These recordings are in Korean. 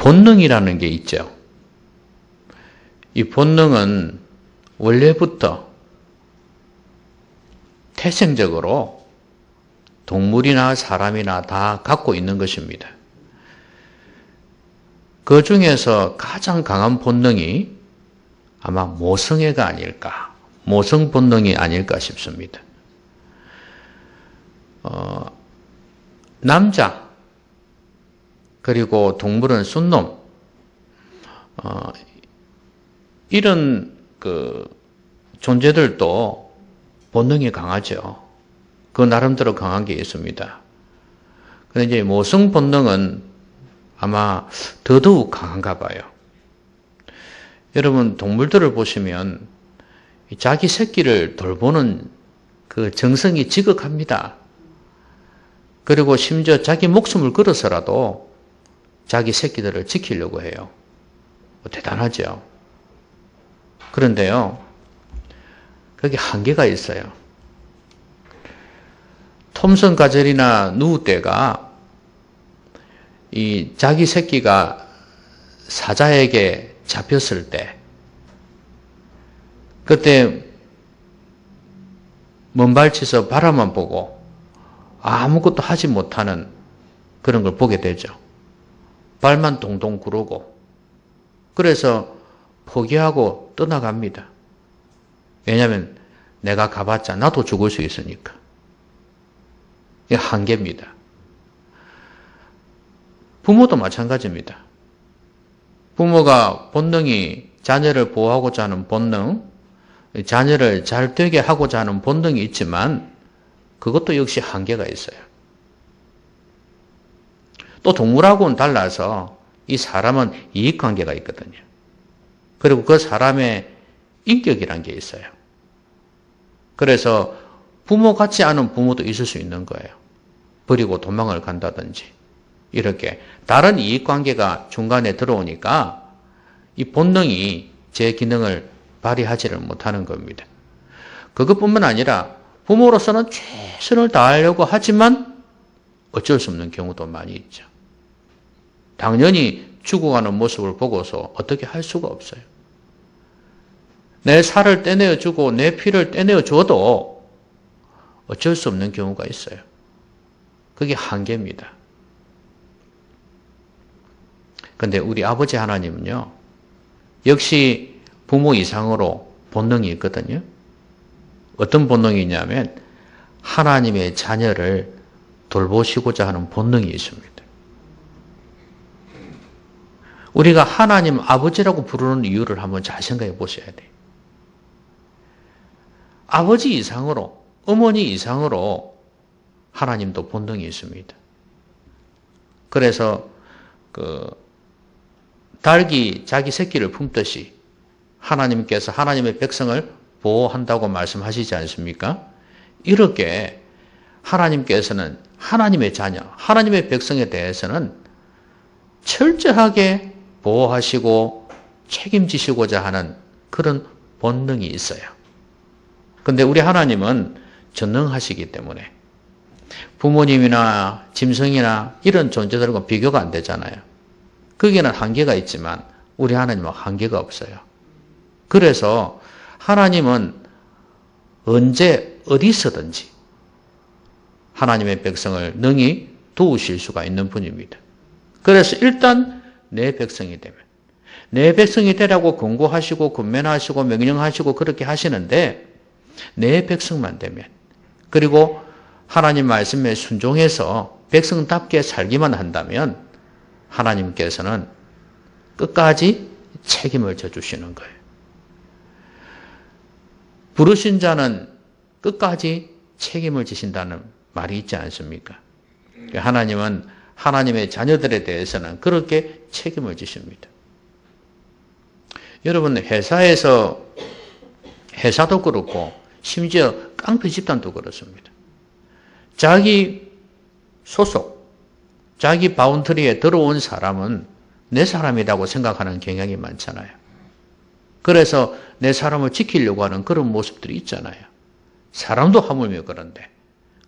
본능이라는 게 있죠. 이 본능은 원래부터 태생적으로 동물이나 사람이나 다 갖고 있는 것입니다. 그 중에서 가장 강한 본능이 아마 모성애가 아닐까, 모성 본능이 아닐까 싶습니다. 남자, 그리고 동물은 순놈, 이런 존재들도 본능이 강하죠. 그 나름대로 강한 게 있습니다. 그런데 이제 모성 본능은 아마 더더욱 강한가 봐요. 여러분, 동물들을 보시면 자기 새끼를 돌보는 그 정성이 지극합니다. 그리고 심지어 자기 목숨을 걸어서라도 자기 새끼들을 지키려고 해요. 대단하죠. 그런데요, 거기 한계가 있어요. 톰슨 가젤이나 누우떼가 이 자기 새끼가 사자에게 잡혔을 때, 그때 먼발치서 바라만 보고 아무것도 하지 못하는 그런 걸 보게 되죠. 발만 동동 구르고. 그래서 포기하고 떠나갑니다. 왜냐하면 내가 가봤자 나도 죽을 수 있으니까. 이게 한계입니다. 부모도 마찬가지입니다. 부모가 본능이 자녀를 보호하고자 하는 본능, 자녀를 잘 되게 하고자 하는 본능이 있지만 그것도 역시 한계가 있어요. 또 동물하고는 달라서 이 사람은 이익관계가 있거든요. 그리고 그 사람의 인격이란 게 있어요. 그래서 부모 같지 않은 부모도 있을 수 있는 거예요. 버리고 도망을 간다든지 이렇게 다른 이익관계가 중간에 들어오니까 이 본능이 제 기능을 발휘하지를 못하는 겁니다. 그것뿐만 아니라 부모로서는 최선을 다하려고 하지만 어쩔 수 없는 경우도 많이 있죠. 당연히 죽어가는 모습을 보고서 어떻게 할 수가 없어요. 내 살을 떼내어주고 내 피를 떼내어줘도 어쩔 수 없는 경우가 있어요. 그게 한계입니다. 그런데 우리 아버지 하나님은요, 역시 부모 이상으로 본능이 있거든요. 어떤 본능이 있냐면 하나님의 자녀를 돌보시고자 하는 본능이 있습니다. 우리가 하나님 아버지라고 부르는 이유를 한번 잘 생각해 보셔야 돼요. 아버지 이상으로, 어머니 이상으로 하나님도 본능이 있습니다. 그래서 닭이 자기 새끼를 품듯이 하나님께서 하나님의 백성을 보호한다고 말씀하시지 않습니까? 이렇게 하나님께서는 하나님의 자녀, 하나님의 백성에 대해서는 철저하게 보호하시고 책임지시고자 하는 그런 본능이 있어요. 그런데 우리 하나님은 전능하시기 때문에 부모님이나 짐승이나 이런 존재들과 비교가 안 되잖아요. 거기에는 한계가 있지만 우리 하나님은 한계가 없어요. 그래서 하나님은 언제 어디서든지 하나님의 백성을 능히 도우실 수가 있는 분입니다. 그래서 일단 내 백성이 되면, 내 백성이 되라고 권고하시고 권면하시고 명령하시고 그렇게 하시는데 내 백성만 되면, 그리고 하나님 말씀에 순종해서 백성답게 살기만 한다면 하나님께서는 끝까지 책임을 져주시는 거예요. 부르신 자는 끝까지 책임을 지신다는 말이 있지 않습니까? 하나님은 하나님의 자녀들에 대해서는 그렇게 책임을 지십니다. 여러분, 회사도 그렇고 심지어 깡패 집단도 그렇습니다. 자기 소속, 자기 바운더리에 들어온 사람은 내 사람이라고 생각하는 경향이 많잖아요. 그래서 내 사람을 지키려고 하는 그런 모습들이 있잖아요. 사람도 하물며 그런데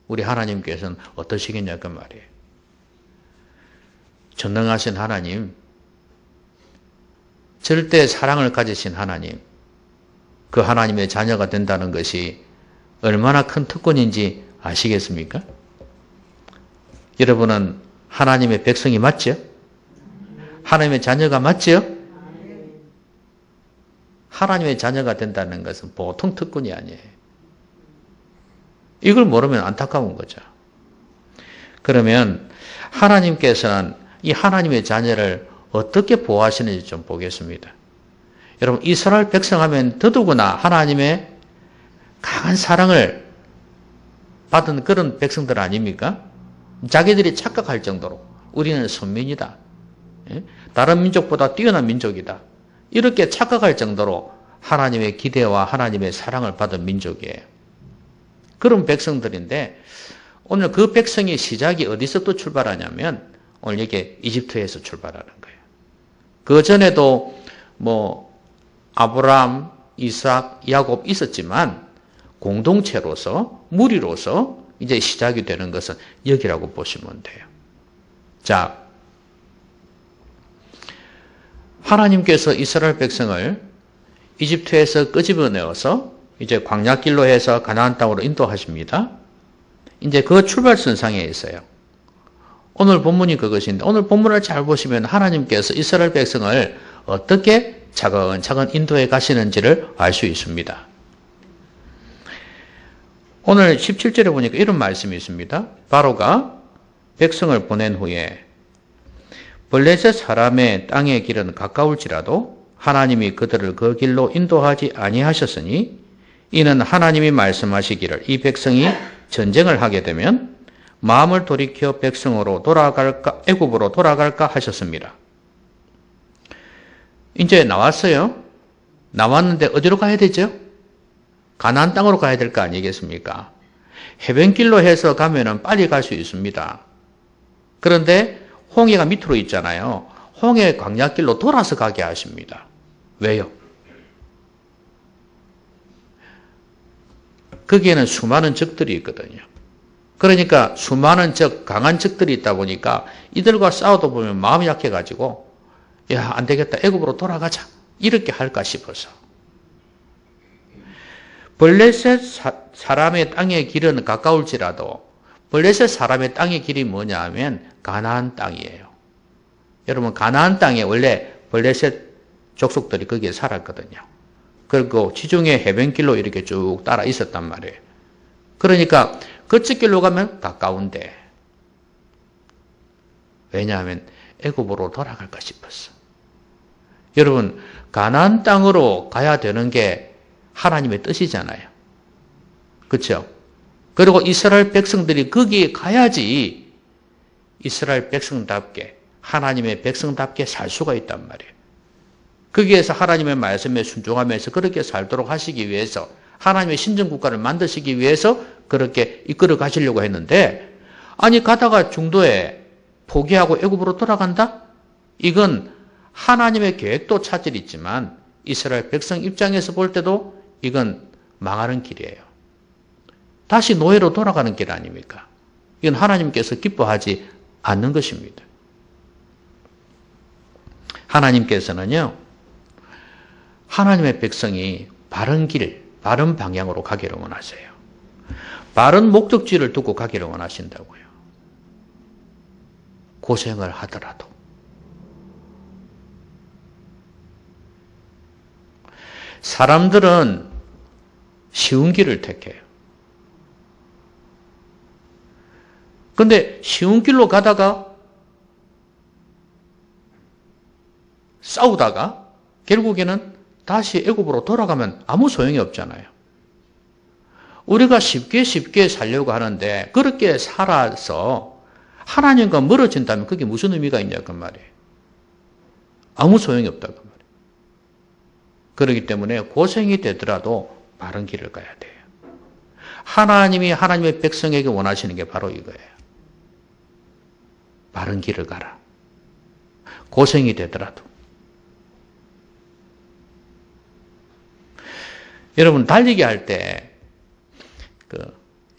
우리 하나님께서는 어떠시겠냐 그 말이에요. 전능하신 하나님, 절대 사랑을 가지신 하나님, 그 하나님의 자녀가 된다는 것이 얼마나 큰 특권인지 아시겠습니까? 여러분은 하나님의 백성이 맞죠? 하나님의 자녀가 맞죠? 하나님의 자녀가 된다는 것은 보통 특권이 아니에요. 이걸 모르면 안타까운 거죠. 그러면 하나님께서는 이 하나님의 자녀를 어떻게 보호하시는지 좀 보겠습니다. 여러분, 이스라엘 백성하면 더더구나 하나님의 강한 사랑을 받은 그런 백성들 아닙니까? 자기들이 착각할 정도로 우리는 선민이다. 다른 민족보다 뛰어난 민족이다. 이렇게 착각할 정도로 하나님의 기대와 하나님의 사랑을 받은 민족이에요. 그런 백성들인데 오늘 그 백성의 시작이 어디서 또 출발하냐면 오늘 이게 이집트에서 출발하는 거예요. 그 전에도 아브라함, 이삭, 야곱 있었지만 공동체로서 무리로서 이제 시작이 되는 것은 여기라고 보시면 돼요. 자, 하나님께서 이스라엘 백성을 이집트에서 끄집어내어서 이제 광야길로 해서 가나안 땅으로 인도하십니다. 이제 그 출발선상에 있어요. 오늘 본문이 그것인데 오늘 본문을 잘 보시면 하나님께서 이스라엘 백성을 어떻게 차근차근 인도해 가시는지를 알 수 있습니다. 오늘 17절에 보니까 이런 말씀이 있습니다. 바로가 백성을 보낸 후에 블레셋 사람의 땅의 길은 가까울지라도 하나님이 그들을 그 길로 인도하지 아니하셨으니 이는 하나님이 말씀하시기를 이 백성이 전쟁을 하게 되면 마음을 돌이켜 백성으로 돌아갈까 애굽으로 돌아갈까 하셨습니다. 이제 나왔어요. 나왔는데 어디로 가야 되죠? 가나안 땅으로 가야 될 거 아니겠습니까? 해변길로 해서 가면은 빨리 갈 수 있습니다. 그런데 홍해가 밑으로 있잖아요. 홍해 광야길로 돌아서 가게 하십니다. 왜요? 거기에는 수많은 적들이 있거든요. 그러니까 수많은 적, 강한 적들이 있다 보니까 이들과 싸우다 보면 마음이 약해가지고 야, 안 되겠다. 애굽으로 돌아가자. 이렇게 할까 싶어서. 블레셋 사람의 땅의 길은 가까울지라도 블레셋 사람의 땅의 길이 뭐냐 하면 가나안 땅이에요. 여러분, 가나안 땅에 원래 블레셋 족속들이 거기에 살았거든요. 그리고 지중해 해변길로 이렇게 쭉 따라 있었단 말이에요. 그러니까 그쪽 길로 가면 가까운데 왜냐하면 애굽으로 돌아갈까 싶었어. 여러분, 가나안 땅으로 가야 되는 게 하나님의 뜻이잖아요. 그렇죠? 그리고 이스라엘 백성들이 거기에 가야지 이스라엘 백성답게 하나님의 백성답게 살 수가 있단 말이에요. 거기에서 하나님의 말씀에 순종하면서 그렇게 살도록 하시기 위해서 하나님의 신정국가를 만드시기 위해서 그렇게 이끌어 가시려고 했는데 아니 가다가 중도에 포기하고 애굽으로 돌아간다? 이건 하나님의 계획도 차질이 있지만 이스라엘 백성 입장에서 볼 때도 이건 망하는 길이에요. 다시 노예로 돌아가는 길 아닙니까? 이건 하나님께서 기뻐하지 않는 것입니다. 하나님께서는요, 하나님의 백성이 바른 길, 바른 방향으로 가기를 원하세요. 바른 목적지를 두고 가기를 원하신다고요. 고생을 하더라도. 사람들은 쉬운 길을 택해요. 근데 쉬운 길로 가다가 싸우다가 결국에는 다시 애굽으로 돌아가면 아무 소용이 없잖아요. 우리가 쉽게 살려고 하는데 그렇게 살아서 하나님과 멀어진다면 그게 무슨 의미가 있냐 그 말이에요. 아무 소용이 없다 그 말이에요. 그렇기 때문에 고생이 되더라도 바른 길을 가야 돼요. 하나님이 하나님의 백성에게 원하시는 게 바로 이거예요. 바른 길을 가라. 고생이 되더라도. 여러분 달리기 할 때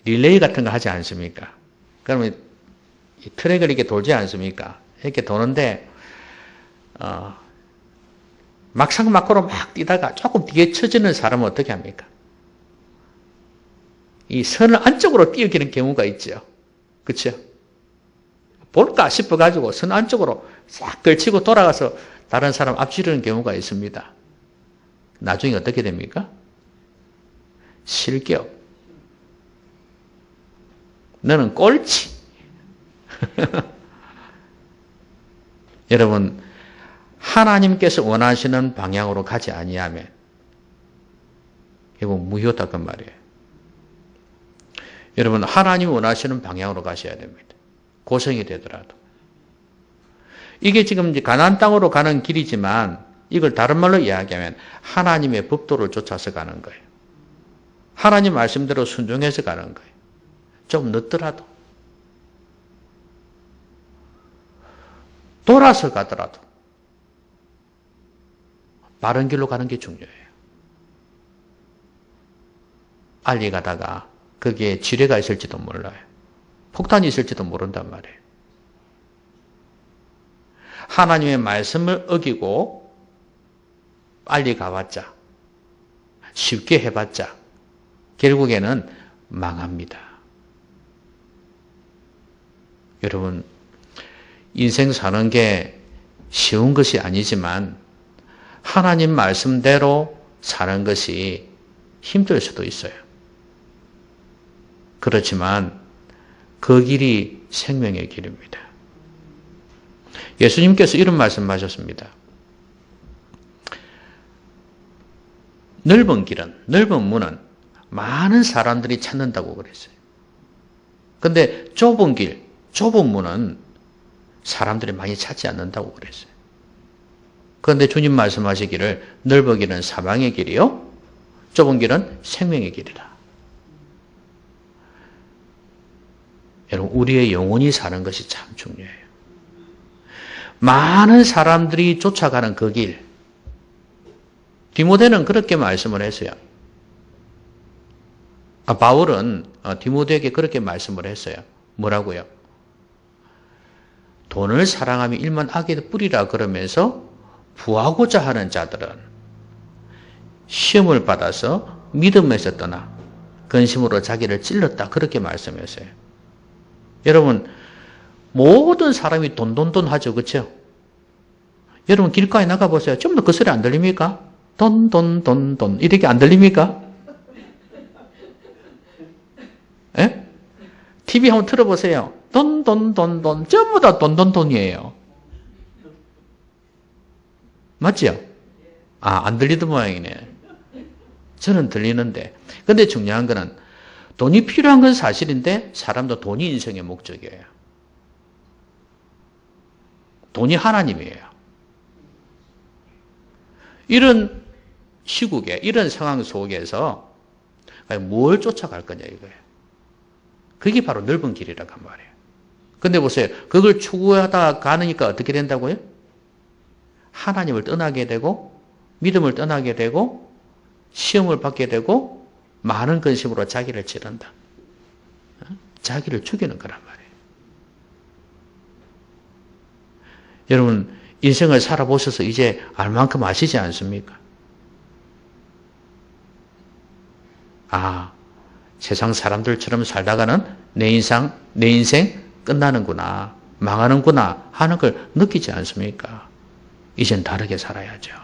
릴레이 같은 거 하지 않습니까? 그러면 이 트랙을 이렇게 돌지 않습니까? 이렇게 도는데 막상 막고로 막 뛰다가 조금 뒤에 처지는 사람은 어떻게 합니까? 이 선을 안쪽으로 뛰어기는 경우가 있죠. 그렇죠? 볼까 싶어가지고 선 안쪽으로 싹 걸치고 돌아가서 다른 사람 앞지르는 경우가 있습니다. 나중에 어떻게 됩니까? 실격. 너는 꼴찌. 여러분, 하나님께서 원하시는 방향으로 가지 아니하면 결국 무효다 그 말이에요. 여러분, 하나님 원하시는 방향으로 가셔야 됩니다. 고생이 되더라도. 이게 지금 이제 가나안 땅으로 가는 길이지만 이걸 다른 말로 이야기하면 하나님의 법도를 쫓아서 가는 거예요. 하나님 말씀대로 순종해서 가는 거예요. 좀 늦더라도. 돌아서 가더라도 바른 길로 가는 게 중요해요. 알리 가다가 거기에 지뢰가 있을지도 몰라요. 폭탄이 있을지도 모른단 말이에요. 하나님의 말씀을 어기고 빨리 가봤자, 쉽게 해봤자 결국에는 망합니다. 여러분, 인생 사는 게 쉬운 것이 아니지만 하나님 말씀대로 사는 것이 힘들 수도 있어요. 그렇지만 그 길이 생명의 길입니다. 예수님께서 이런 말씀하셨습니다. 넓은 길은, 넓은 문은 많은 사람들이 찾는다고 그랬어요. 근데 좁은 길, 좁은 문은 사람들이 많이 찾지 않는다고 그랬어요. 그런데 주님 말씀하시기를 넓은 길은 사망의 길이요, 좁은 길은 생명의 길이다. 여러분, 우리의 영혼이 사는 것이 참 중요해요. 많은 사람들이 쫓아가는 그 길, 디모데는 그렇게 말씀을 했어요. 바울은 디모데에게 그렇게 말씀을 했어요. 뭐라고요? 돈을 사랑하며 일만 악에 뿌리라 그러면서 부하고자 하는 자들은 시험을 받아서 믿음에서 떠나 근심으로 자기를 찔렀다. 그렇게 말씀했어요. 여러분, 모든 사람이 돈 하죠. 그렇죠? 여러분 길가에 나가보세요. 좀 더 그 소리 안 들립니까? 돈 이렇게 안 들립니까? 예? TV 한번 틀어보세요. 돈 전부 다 돈이에요. 맞죠? 안 들리던 모양이네. 저는 들리는데. 근데 중요한 거는 돈이 필요한 건 사실인데 사람도 돈이 인생의 목적이에요. 돈이 하나님이에요. 이런 시국에, 이런 상황 속에서 뭘 쫓아갈 거냐 이거예요. 그게 바로 넓은 길이라고 한 말이에요. 근데 보세요. 그걸 추구하다 가니까 어떻게 된다고요? 하나님을 떠나게 되고, 믿음을 떠나게 되고, 시험을 받게 되고, 많은 근심으로 자기를 찌른다. 자기를 죽이는 거란 말이에요. 여러분, 인생을 살아보셔서 이제 알 만큼 아시지 않습니까? 세상 사람들처럼 살다가는 내 인생 끝나는구나, 망하는구나 하는 걸 느끼지 않습니까? 이젠 다르게 살아야죠.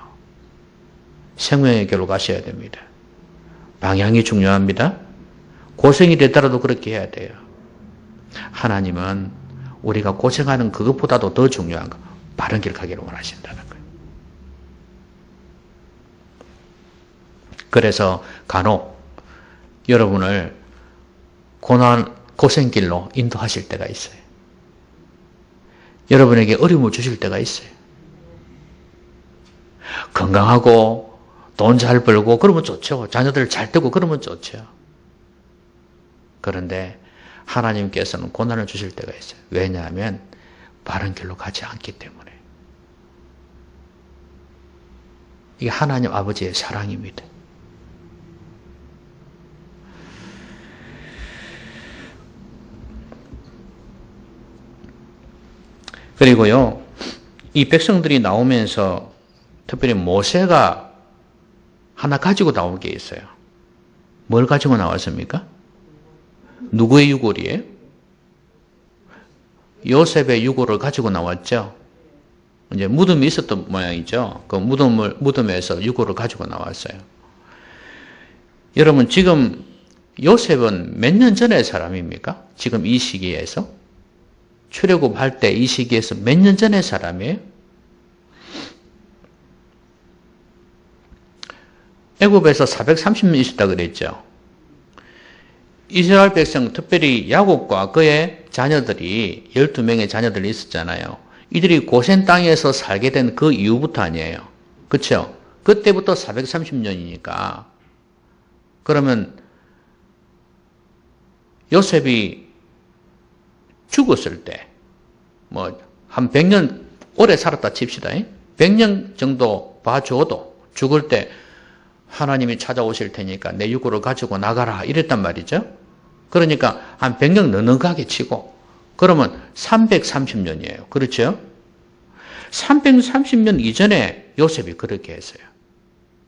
생명의 길로 가셔야 됩니다. 방향이 중요합니다. 고생이 되더라도 그렇게 해야 돼요. 하나님은 우리가 고생하는 그것보다도 더 중요한 거, 바른 길 가기를 원하신다는 거예요. 그래서 간혹 여러분을 고생길로 인도하실 때가 있어요. 여러분에게 어려움을 주실 때가 있어요. 건강하고 돈 잘 벌고 그러면 좋죠. 자녀들 잘 되고 그러면 좋죠. 그런데 하나님께서는 고난을 주실 때가 있어요. 왜냐하면 바른 길로 가지 않기 때문에. 이게 하나님 아버지의 사랑입니다. 그리고요, 이 백성들이 나오면서 특별히 모세가 하나 가지고 나온 게 있어요. 뭘 가지고 나왔습니까? 누구의 유골이에요? 요셉의 유골을 가지고 나왔죠. 이제 무덤이 있었던 모양이죠. 그 무덤에서 유골을 가지고 나왔어요. 여러분, 지금 요셉은 몇 년 전의 사람입니까? 지금 이 시기에서? 출애굽할 때 이 시기에서 몇 년 전의 사람이에요? 애굽에서 430년 있었다 그랬죠. 이스라엘 백성, 특별히 야곱과 그의 자녀들이 12명의 자녀들이 있었잖아요. 이들이 고센 땅에서 살게 된 그 이후부터 아니에요. 그렇죠? 그때부터 430년이니까. 그러면 요셉이 죽었을 때, 한 100년 오래 살았다 칩시다. 100년 정도 봐줘도 죽을 때 하나님이 찾아오실 테니까 내 유골을 가지고 나가라 이랬단 말이죠. 그러니까 한 100년 넉넉하게 치고 그러면 330년이에요. 그렇죠? 330년 이전에 요셉이 그렇게 했어요.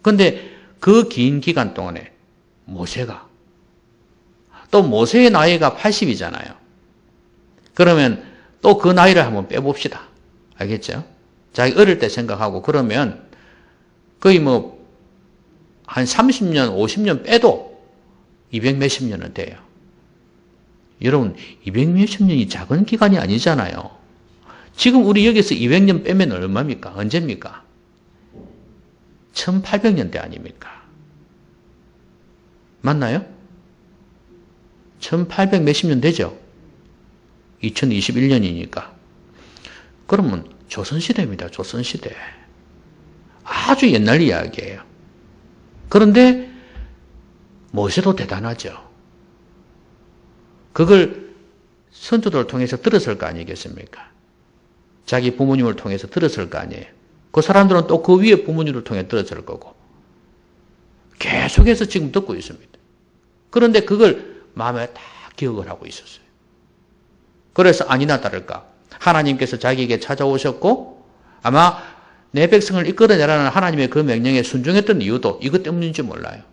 그런데 그 긴 기간 동안에 모세가 또 모세의 나이가 80이잖아요. 그러면 또 그 나이를 한번 빼봅시다. 알겠죠? 자기 어릴 때 생각하고 그러면 거의 한 30년, 50년 빼도 200 몇십 년은 돼요. 여러분, 200 몇십 년이 작은 기간이 아니잖아요. 지금 우리 여기서 200년 빼면 얼마입니까? 언제입니까? 1800년대 아닙니까? 맞나요? 1800 몇십 년 되죠? 2021년이니까. 그러면 조선시대입니다. 조선시대. 아주 옛날 이야기예요. 그런데 모세도 대단하죠. 그걸 선조들을 통해서 들었을 거 아니겠습니까? 자기 부모님을 통해서 들었을 거 아니에요. 그 사람들은 또 그 위에 부모님을 통해 들었을 거고 계속해서 지금 듣고 있습니다. 그런데 그걸 마음에 다 기억을 하고 있었어요. 그래서 아니나 다를까 하나님께서 자기에게 찾아오셨고 아마 내 백성을 이끌어내라는 하나님의 그 명령에 순종했던 이유도 이것 때문인지 몰라요.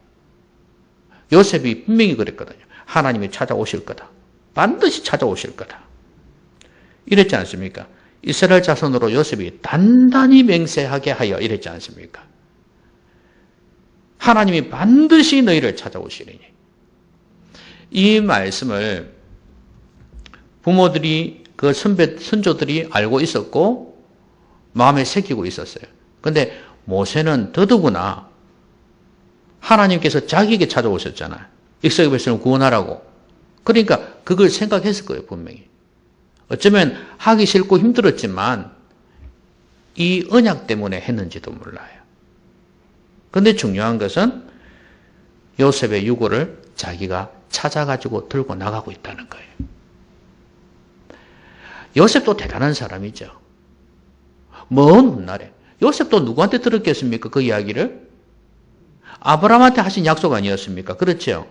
요셉이 분명히 그랬거든요. 하나님이 찾아오실 거다. 반드시 찾아오실 거다. 이랬지 않습니까? 이스라엘 자손으로 요셉이 단단히 맹세하게 하여 이랬지 않습니까? 하나님이 반드시 너희를 찾아오시리니. 이 말씀을 부모들이 그 선조들이 알고 있었고 마음에 새기고 있었어요. 그런데 모세는 더더구나 하나님께서 자기에게 찾아오셨잖아요. 이스라엘 백성을 구원하라고. 그러니까 그걸 생각했을 거예요, 분명히. 어쩌면 하기 싫고 힘들었지만 이 언약 때문에 했는지도 몰라요. 그런데 중요한 것은 요셉의 유골을 자기가 찾아가지고 들고 나가고 있다는 거예요. 요셉도 대단한 사람이죠. 먼 훗날에. 요셉도 누구한테 들었겠습니까? 그 이야기를? 아브라함한테 하신 약속 아니었습니까? 그렇죠?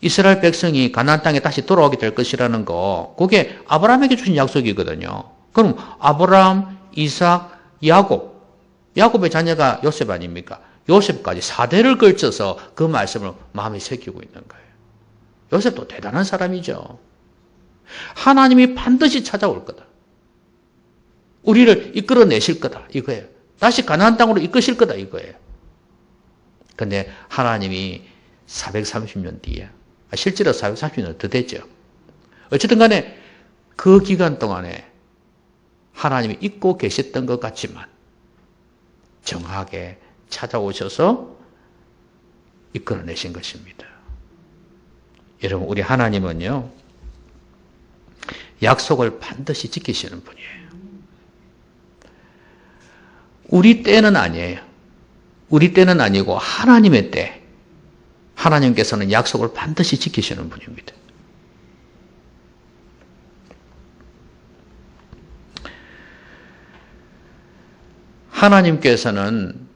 이스라엘 백성이 가나안 땅에 다시 돌아오게 될 것이라는 거, 그게 아브라함에게 주신 약속이거든요. 그럼 아브라함, 이삭, 야곱의 자녀가 요셉 아닙니까? 요셉까지 4대를 걸쳐서 그 말씀을 마음에 새기고 있는 거예요. 요셉도 대단한 사람이죠. 하나님이 반드시 찾아올 거다. 우리를 이끌어내실 거다. 이거예요. 다시 가나안 땅으로 이끄실 거다. 이거예요. 근데 하나님이 430년 뒤에, 실제로 430년 더 됐죠. 어쨌든 간에 그 기간 동안에 하나님이 잊고 계셨던 것 같지만 정확하게 찾아오셔서 이끌어내신 것입니다. 여러분, 우리 하나님은요, 약속을 반드시 지키시는 분이에요. 우리 때는 아니에요. 우리 때는 아니고 하나님의 때. 하나님께서는 약속을 반드시 지키시는 분입니다. 하나님께서는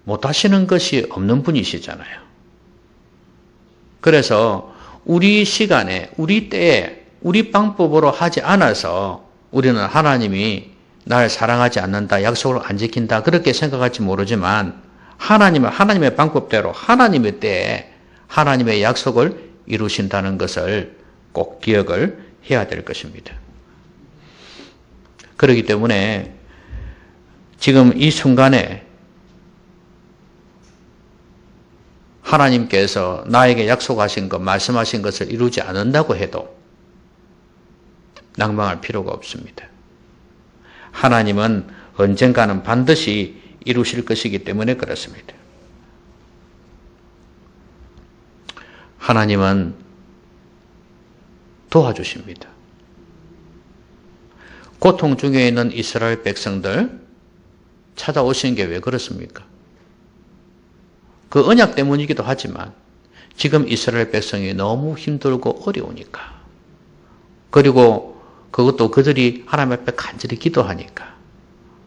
못하시는 것이 없는 분이시잖아요. 그래서 우리 시간에, 우리 때에, 우리 방법으로 하지 않아서 우리는 하나님이 날 사랑하지 않는다, 약속을 안 지킨다 그렇게 생각할지 모르지만 하나님은 하나님의 방법대로 하나님의 때에 하나님의 약속을 이루신다는 것을 꼭 기억을 해야 될 것입니다. 그렇기 때문에 지금 이 순간에 하나님께서 나에게 약속하신 것, 말씀하신 것을 이루지 않는다고 해도 낭망할 필요가 없습니다. 하나님은 언젠가는 반드시 이루실 것이기 때문에 그렇습니다. 하나님은 도와주십니다. 고통 중에 있는 이스라엘 백성들 찾아오신 게 왜 그렇습니까? 그 언약 때문이기도 하지만 지금 이스라엘 백성이 너무 힘들고 어려우니까, 그리고 그것도 그들이 하나님 앞에 간절히 기도하니까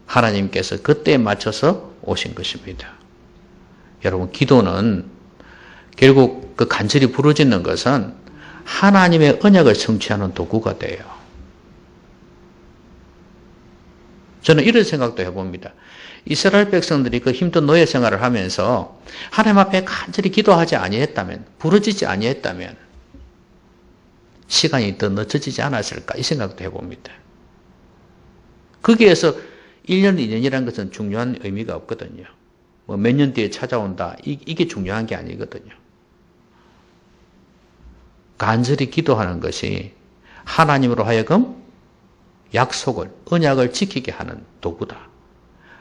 하나님께서 그때에 맞춰서 오신 것입니다. 여러분, 기도는 결국 그 간절히 부르짖는 것은 하나님의 언약을 성취하는 도구가 돼요. 저는 이런 생각도 해봅니다. 이스라엘 백성들이 그 힘든 노예 생활을 하면서 하나님 앞에 간절히 기도하지 아니했다면, 부르짖지 아니했다면 시간이 더 늦춰지지 않았을까 이 생각도 해봅니다. 거기에서 1년, 2년이라는 것은 중요한 의미가 없거든요. 뭐 몇 년 뒤에 찾아온다 이게 중요한 게 아니거든요. 간절히 기도하는 것이 하나님으로 하여금 약속을, 언약을 지키게 하는 도구다.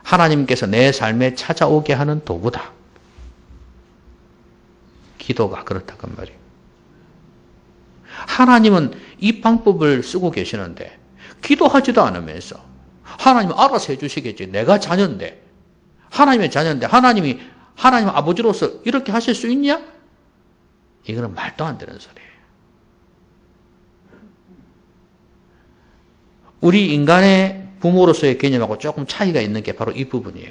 하나님께서 내 삶에 찾아오게 하는 도구다. 기도가 그렇다고 말이에요. 하나님은 이 방법을 쓰고 계시는데 기도하지도 않으면서 하나님은 알아서 해주시겠지. 내가 자녀인데, 하나님의 자녀인데 하나님 아버지로서 이렇게 하실 수 있냐? 이거는 말도 안 되는 소리예요. 우리 인간의 부모로서의 개념하고 조금 차이가 있는 게 바로 이 부분이에요.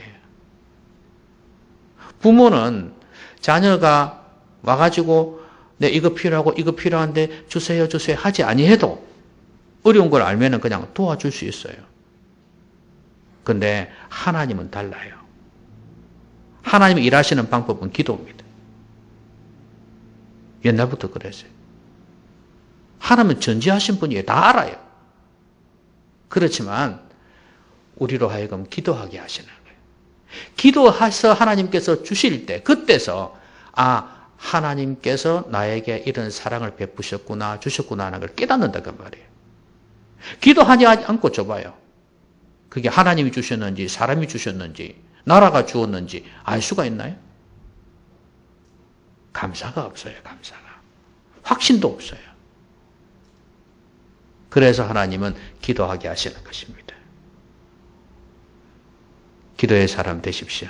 부모는 자녀가 와가지고 내 이거 필요하고 이거 필요한데 주세요 하지 아니해도 어려운 걸 알면은 그냥 도와줄 수 있어요. 근데 하나님은 달라요. 하나님이 일하시는 방법은 기도입니다. 옛날부터 그랬어요. 하나님은 전지하신 분이에요. 다 알아요. 그렇지만 우리로 하여금 기도하게 하시는 거예요. 기도해서 하나님께서 주실 때, 그때서 하나님께서 나에게 이런 사랑을 베푸셨구나, 주셨구나 하는 걸 깨닫는다 그 말이에요. 기도하지 않고 줘봐요. 그게 하나님이 주셨는지 사람이 주셨는지 나라가 주었는지 알 수가 있나요? 감사가 없어요. 감사가. 확신도 없어요. 그래서 하나님은 기도하게 하시는 것입니다. 기도의 사람 되십시오.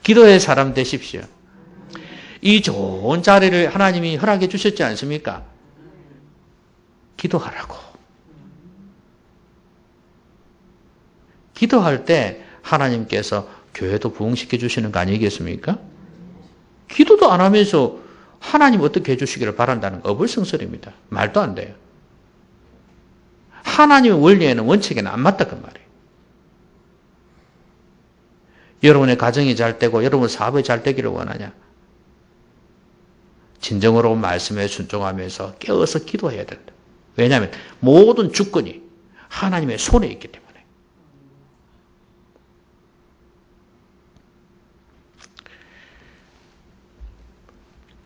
기도의 사람 되십시오. 이 좋은 자리를 하나님이 허락해 주셨지 않습니까? 기도하라고. 기도할 때 하나님께서 교회도 부흥시켜 주시는 거 아니겠습니까? 기도도 안 하면서 하나님 어떻게 해주시기를 바란다는 어불성설입니다. 말도 안 돼요. 하나님의 원리에는 원칙에는 안 맞다 그 말이에요. 여러분의 가정이 잘 되고 여러분 사업이 잘 되기를 원하냐? 진정으로 말씀에 순종하면서 깨어서 기도해야 된다. 왜냐하면 모든 주권이 하나님의 손에 있기 때문에.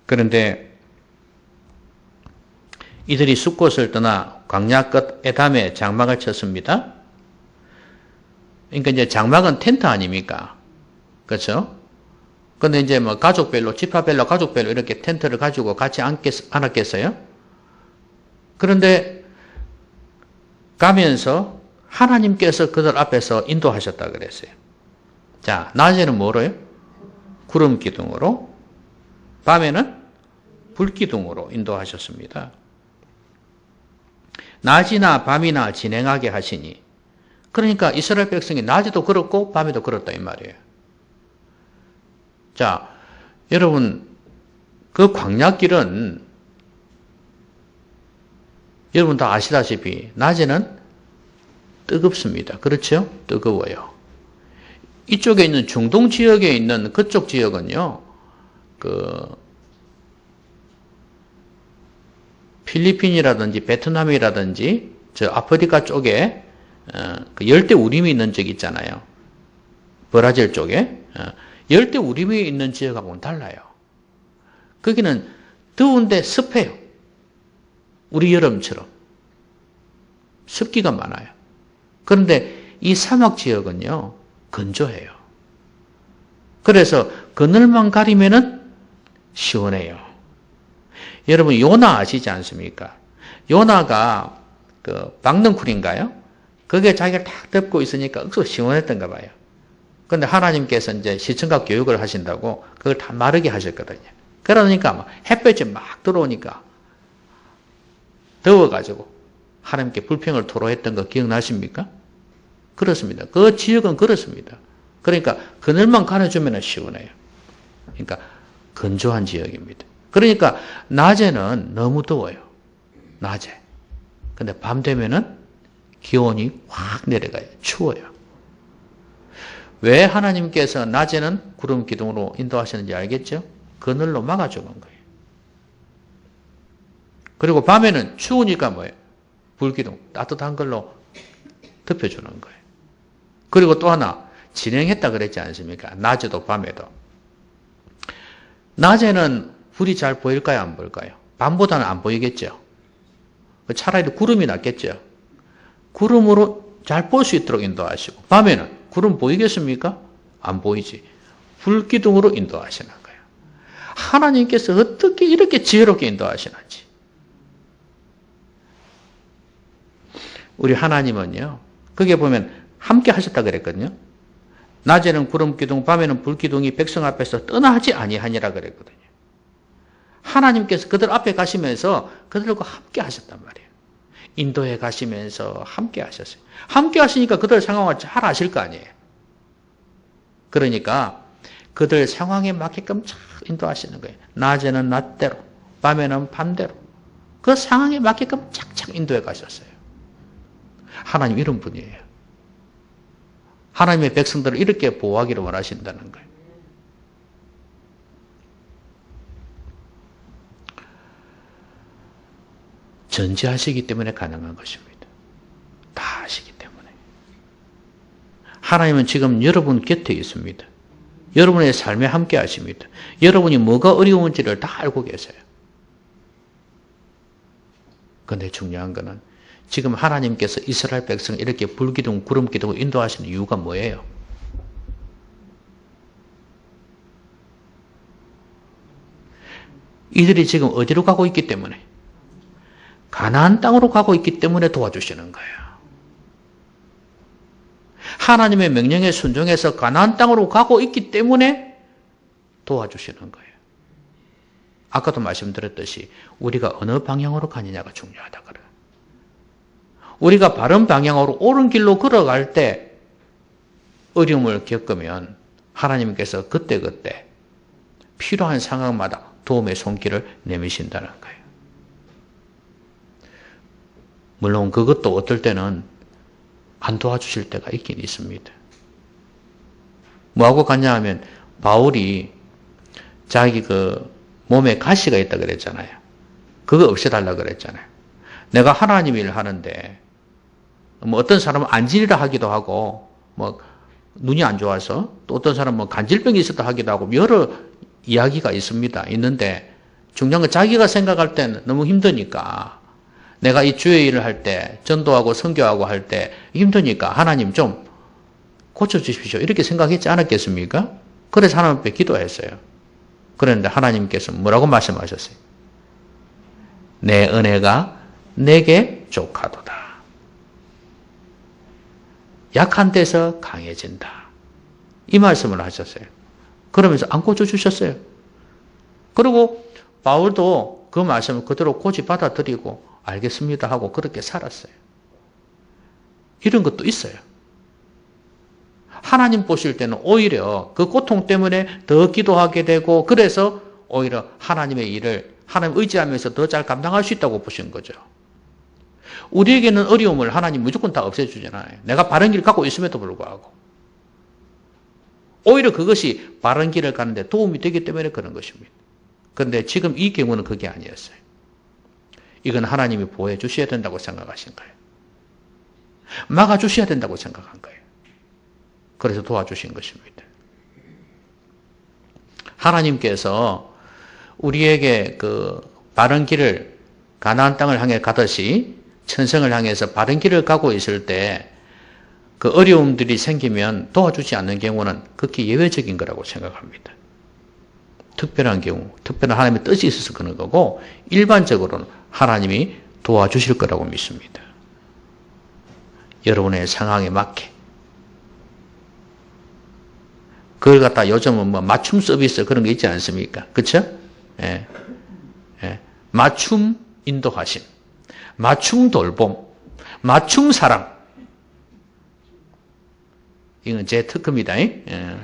그런데 이들이 숫곳을 떠나 광야 끝 에담에 장막을 쳤습니다. 그러니까 이제 장막은 텐트 아닙니까? 그렇죠? 근데 이제 뭐 가족별로, 지파별로, 가족별로 이렇게 텐트를 가지고 같이 앉았겠어요? 그런데 가면서 하나님께서 그들 앞에서 인도하셨다 그랬어요. 자, 낮에는 뭐로요? 구름 기둥으로, 밤에는 불 기둥으로 인도하셨습니다. 낮이나 밤이나 진행하게 하시니, 그러니까 이스라엘 백성이 낮에도 그렇고 밤에도 그렇다 이 말이에요. 자, 여러분 그 광야길은 여러분 다 아시다시피 낮에는 뜨겁습니다. 그렇죠? 뜨거워요. 이쪽에 있는 중동 지역에 있는 그쪽 지역은요, 필리핀이라든지 베트남이라든지 저 아프리카 쪽에 그 열대 우림이 있는 적 있잖아요. 브라질 쪽에 열대 우림이 있는 지역하고는 달라요. 거기는 더운데 습해요. 우리 여름처럼 습기가 많아요. 그런데 이 사막 지역은요 건조해요. 그래서 그늘만 가리면은 시원해요. 여러분 요나 아시지 않습니까? 요나가 그 박넝쿨인가요? 그게 자기가 딱 덮고 있으니까 억수 시원했던가 봐요. 근데 하나님께서 이제 시청각 교육을 하신다고 그걸 다 마르게 하셨거든요. 그러니까 막 햇볕이 막 들어오니까 더워가지고 하나님께 불평을 토로했던 거 기억나십니까? 그렇습니다. 그 지역은 그렇습니다. 그러니까 그늘만 가려주면 시원해요. 그러니까 건조한 지역입니다. 그러니까 낮에는 너무 더워요. 낮에. 근데 밤 되면은 기온이 확 내려가요. 추워요. 왜 하나님께서 낮에는 구름 기둥으로 인도하시는지 알겠죠? 그늘로 막아주는 거예요. 그리고 밤에는 추우니까 뭐예요? 불기둥, 따뜻한 걸로 덮여주는 거예요. 그리고 또 하나, 진행했다 그랬지 않습니까? 낮에도 밤에도. 낮에는 불이 잘 보일까요? 안 보일까요? 밤보다는 안 보이겠죠? 차라리 구름이 낫겠죠? 구름으로 잘 볼 수 있도록 인도하시고, 밤에는 구름 보이겠습니까? 안 보이지. 불기둥으로 인도하시는 거예요. 하나님께서 어떻게 이렇게 지혜롭게 인도하시는지. 우리 하나님은요, 거기에 보면 함께 하셨다 그랬거든요. 낮에는 구름 기둥, 밤에는 불기둥이 백성 앞에서 떠나지 아니하니라 그랬거든요. 하나님께서 그들 앞에 가시면서 그들과 함께 하셨단 말이에요. 인도에 가시면서 함께 하셨어요. 함께 하시니까 그들 상황을 잘 아실 거 아니에요. 그러니까 그들 상황에 맞게끔 잘 인도하시는 거예요. 낮에는 낮대로, 밤에는 밤대로. 그 상황에 맞게끔 착착 인도해 가셨어요. 하나님 이런 분이에요. 하나님의 백성들을 이렇게 보호하기를 원하신다는 거예요. 전지하시기 때문에 가능한 것입니다. 다 아시기 때문에. 하나님은 지금 여러분 곁에 있습니다. 여러분의 삶에 함께 하십니다. 여러분이 뭐가 어려운지를 다 알고 계세요. 그런데 중요한 것은 지금 하나님께서 이스라엘 백성 이렇게 불기둥, 구름기둥을 인도하시는 이유가 뭐예요? 이들이 지금 어디로 가고 있기 때문에? 가나안 땅으로 가고 있기 때문에 도와주시는 거예요. 하나님의 명령에 순종해서 가나안 땅으로 가고 있기 때문에 도와주시는 거예요. 아까도 말씀드렸듯이 우리가 어느 방향으로 가느냐가 중요하다 그래요. 우리가 바른 방향으로 옳은 길로 걸어갈 때 어려움을 겪으면 하나님께서 그때그때 필요한 상황마다 도움의 손길을 내미신다는 거예요. 물론 그것도 어떨 때는 안 도와주실 때가 있긴 있습니다. 뭐하고 갔냐 하면 바울이 자기 그 몸에 가시가 있다 그랬잖아요. 그거 없애달라 그랬잖아요. 내가 하나님 일을 하는데 뭐 어떤 사람은 안진이라 하기도 하고 뭐 눈이 안 좋아서 또 어떤 사람은 뭐 간질병이 있었다 하기도 하고 여러 이야기가 있습니다. 있는데 중요한 건 자기가 생각할 때는 너무 힘드니까 내가 이 주의 일을 할 때 전도하고 선교하고 할 때 힘드니까 하나님 좀 고쳐주십시오. 이렇게 생각했지 않았겠습니까? 그래서 하나님 앞에 기도했어요. 그런데 하나님께서 뭐라고 말씀하셨어요? 내 은혜가 내게 족하도다. 약한 데서 강해진다. 이 말씀을 하셨어요. 그러면서 안 고쳐주셨어요. 그리고 바울도 그 말씀을 그대로 고지 받아들이고 알겠습니다 하고 그렇게 살았어요. 이런 것도 있어요. 하나님 보실 때는 오히려 그 고통 때문에 더 기도하게 되고 그래서 오히려 하나님의 일을 하나님 의지하면서 더 잘 감당할 수 있다고 보신 거죠. 우리에게는 어려움을 하나님 무조건 다 없애주잖아요. 내가 바른 길을 갖고 있음에도 불구하고. 오히려 그것이 바른 길을 가는데 도움이 되기 때문에 그런 것입니다. 그런데 지금 이 경우는 그게 아니었어요. 이건 하나님이 보호해 주셔야 된다고 생각하신 거예요. 막아주셔야 된다고 생각한 거예요. 그래서 도와주신 것입니다. 하나님께서 우리에게 그 바른 길을 가나안 땅을 향해 가듯이 천성을 향해서 바른 길을 가고 있을 때 그 어려움들이 생기면 도와주지 않는 경우는 극히 예외적인 거라고 생각합니다. 특별한 경우, 특별한 하나님의 뜻이 있어서 그런 거고 일반적으로는 하나님이 도와주실 거라고 믿습니다. 여러분의 상황에 맞게. 그걸 갖다 요즘은 뭐 맞춤 서비스 그런 게 있지 않습니까? 그쵸? 예. 예. 맞춤 인도하심, 맞춤 돌봄, 맞춤 사랑. 이건 제 특허입니다. 예.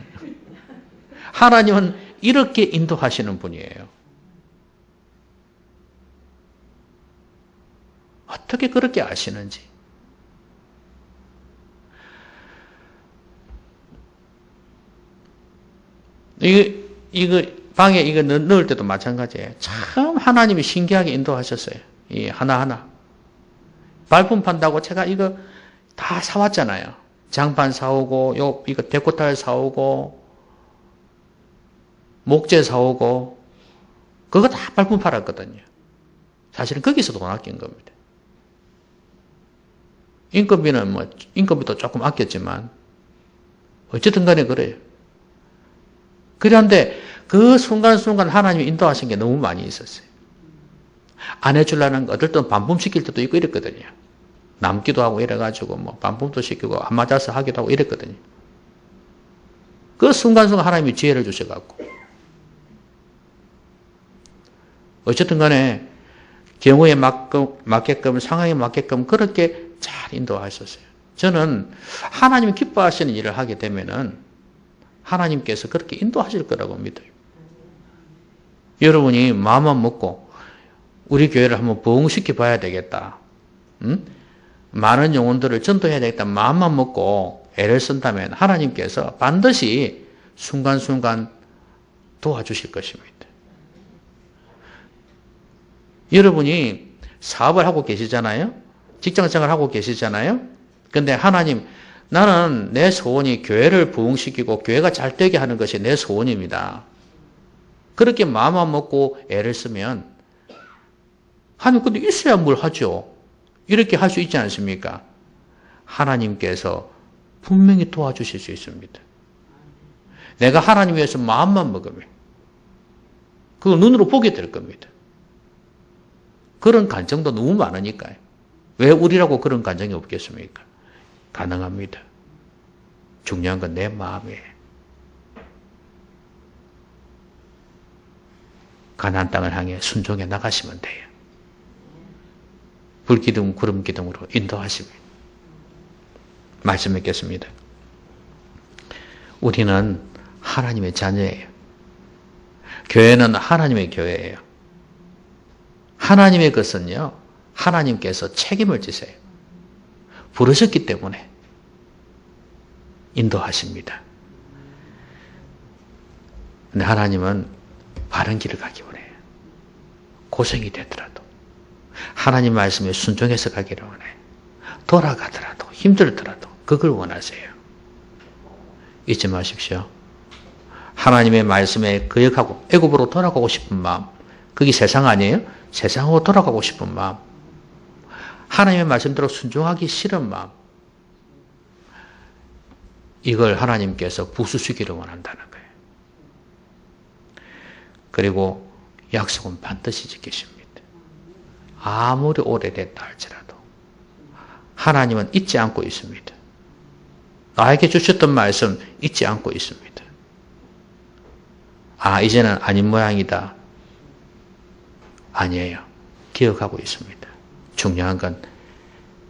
하나님은 이렇게 인도하시는 분이에요. 어떻게 그렇게 아시는지. 이거 방에 이거 넣을 때도 마찬가지예요. 참 하나님이 신기하게 인도하셨어요. 이 하나하나. 발품 판다고 제가 이거 다 사왔잖아요. 장판 사오고, 이거 데코탈 사오고, 목재 사오고, 그거 다 발품 팔았거든요. 사실은 거기서 돈 아낀 겁니다. 인건비도 조금 아꼈지만, 어쨌든 간에 그래요. 그런데 그 순간순간 하나님이 인도하신 게 너무 많이 있었어요. 안 해주려는 거, 어떨 땐 반품시킬 때도 있고 이랬거든요. 남기도 하고 이래가지고 뭐 반품도 시키고 안 맞아서 하기도 하고 이랬거든요. 그 순간순간 하나님이 지혜를 주셔갖고. 어쨌든 간에 경우에 맞게끔 상황에 맞게끔 그렇게 잘 인도하셨어요. 저는 하나님이 기뻐하시는 일을 하게 되면은 하나님께서 그렇게 인도하실 거라고 믿어요. 여러분이 마음만 먹고 우리 교회를 한번 부흥시켜 봐야 되겠다. 많은 영혼들을 전도해야 되겠다. 마음만 먹고 애를 쓴다면 하나님께서 반드시 순간순간 도와주실 것입니다. 여러분이 사업을 하고 계시잖아요. 직장생활 하고 계시잖아요. 근데 하나님, 나는 내 소원이 교회를 부흥시키고 교회가 잘 되게 하는 것이 내 소원입니다. 그렇게 마음만 먹고 애를 쓰면 하나님 근데 있어야 뭘 하죠. 이렇게 할 수 있지 않습니까? 하나님께서 분명히 도와주실 수 있습니다. 내가 하나님 위해서 마음만 먹으면 그거 눈으로 보게 될 겁니다. 그런 간증도 너무 많으니까요. 왜 우리라고 그런 간증이 없겠습니까? 가능합니다. 중요한 건 내 마음이에요. 가나안 땅을 향해 순종해 나가시면 돼요. 불기둥, 구름기둥으로 인도하십니다. 말씀 맺겠습니다. 우리는 하나님의 자녀예요. 교회는 하나님의 교회예요. 하나님의 것은요, 하나님께서 책임을 지세요. 부르셨기 때문에 인도하십니다. 근데 하나님은 바른 길을 가기 원해요. 고생이 되더라도. 하나님 말씀에 순종해서 가기를 원해요. 돌아가더라도, 힘들더라도, 그걸 원하세요. 잊지 마십시오. 하나님의 말씀에 거역하고 애굽으로 돌아가고 싶은 마음, 그게 세상 아니에요? 세상으로 돌아가고 싶은 마음, 하나님의 말씀대로 순종하기 싫은 마음, 이걸 하나님께서 부수시기를 원한다는 거예요. 그리고 약속은 반드시 지키십니다. 아무리 오래됐다 할지라도 하나님은 잊지 않고 있습니다. 나에게 주셨던 말씀 잊지 않고 있습니다. 아, 이제는 아닌 모양이다. 아니에요. 기억하고 있습니다. 중요한 건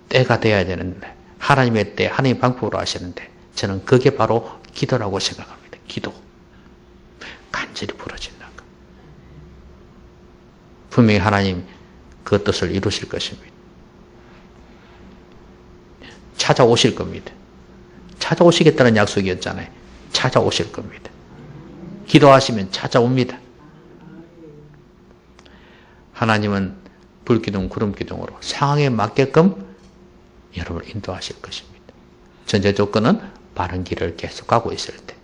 때가 돼야 되는데 하나님의 때, 하나님의 방법으로 하시는데 저는 그게 바로 기도라고 생각합니다. 기도. 간절히 부러진다. 분명히 하나님 그 뜻을 이루실 것입니다. 찾아오실 겁니다. 찾아오시겠다는 약속이었잖아요. 찾아오실 겁니다. 기도하시면 찾아옵니다. 하나님은 불기둥, 구름기둥으로 상황에 맞게끔 여러분을 인도하실 것입니다. 전제 조건은 바른 길을 계속 가고 있을 때,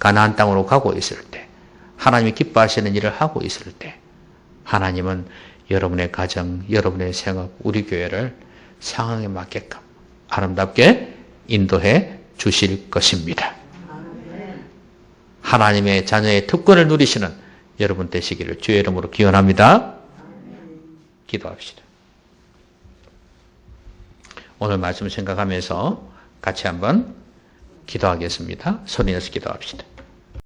가나안 땅으로 가고 있을 때, 하나님이 기뻐하시는 일을 하고 있을 때, 하나님은 여러분의 가정, 여러분의 생업, 우리 교회를 상황에 맞게끔 아름답게 인도해 주실 것입니다. 하나님의 자녀의 특권을 누리시는 여러분 되시기를 주의 이름으로 기원합니다. 기도합시다. 오늘 말씀 생각하면서 같이 한번 기도하겠습니다. 소리 내서 기도합시다.